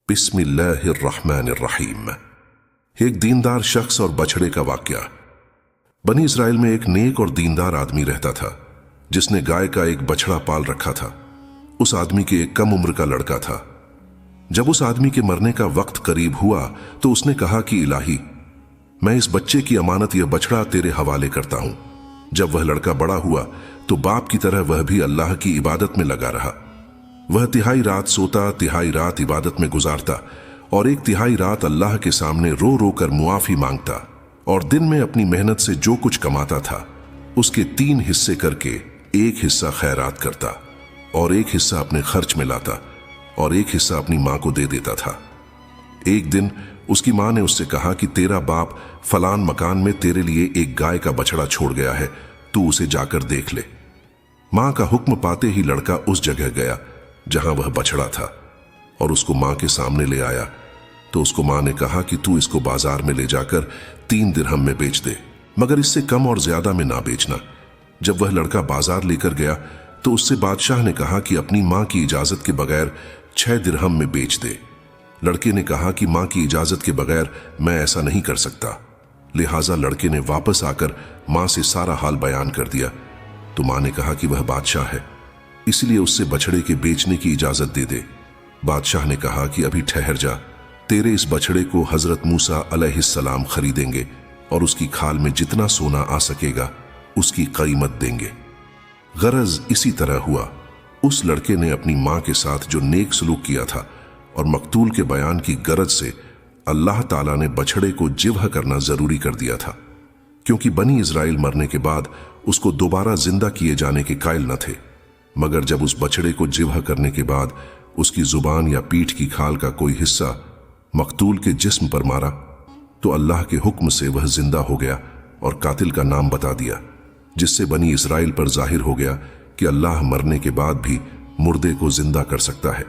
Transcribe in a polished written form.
बिस्मिल्लाहिर्रहमानिर्रहीम। एक दीनदार शख्स और बछड़े का वाकया। बनी इस्राइल में एक नेक और दीनदार आदमी रहता था जिसने गाय का एक बछड़ा पाल रखा था। उस आदमी के एक कम उम्र का लड़का था। जब उस आदमी के मरने का वक्त करीब हुआ तो उसने कहा कि इलाही, मैं इस बच्चे की अमानत यह बछड़ा तेरे हवाले करता हूं। जब वह लड़का बड़ा हुआ तो बाप की तरह वह भी अल्लाह की इबादत में लगा रहा। वह तिहाई रात सोता, तिहाई रात इबादत में गुजारता और एक तिहाई रात अल्लाह के सामने रो रो कर मुआफी मांगता, और दिन में अपनी मेहनत से जो कुछ कमाता था उसके 3 हिस्से करके एक हिस्सा खैरात करता और एक हिस्सा अपने खर्च में लाता और एक हिस्सा अपनी मां को दे देता था। एक दिन उसकी मां ने उससे कहा कि तेरा बाप फलान मकान में तेरे लिए एक गाय का बछड़ा छोड़ गया है, तू उसे जाकर देख ले। मां का हुक्म पाते ही लड़का उस जगह गया जहां वह बछड़ा था और उसको मां के सामने ले आया। तो उसको मां ने कहा कि तू इसको बाजार में ले जाकर 3 दिरहम में बेच दे, मगर इससे कम और ज्यादा में ना बेचना। जब वह लड़का बाजार लेकर गया तो उससे बादशाह ने कहा कि अपनी मां की इजाजत के बगैर 6 दिरहम में बेच दे। लड़के ने कहा कि मां की इजाजत के बगैर मैं ऐसा नहीं कर सकता। लिहाजा लड़के ने वापस आकर मां से सारा हाल बयान कर दिया। तो मां ने कहा कि वह बादशाह है, इसलिए उससे बछड़े के बेचने की इजाजत दे दे। बादशाह ने कहा कि अभी ठहर जा, तेरे इस बछड़े को हजरत मूसा अलैहिस्सलाम खरीदेंगे और उसकी खाल में जितना सोना आ सकेगा उसकी कीमत देंगे। गरज इसी तरह हुआ। उस लड़के ने अपनी मां के साथ जो नेक सलूक किया था और मकतूल के बयान की गरज से अल्लाह ताला ने बछड़े को जिब्ह करना जरूरी कर दिया था, क्योंकि बनी इस्राइल मरने के बाद उसको दोबारा जिंदा किए जाने के कायल न थे। मगर जब उस बछड़े को जिब्ह करने के बाद उसकी जुबान या पीठ की खाल का कोई हिस्सा मकतूल के जिस्म पर मारा तो अल्लाह के हुक्म से वह जिंदा हो गया और कातिल का नाम बता दिया, जिससे बनी इस्राइल पर जाहिर हो गया कि अल्लाह मरने के बाद भी मुर्दे को जिंदा कर सकता है।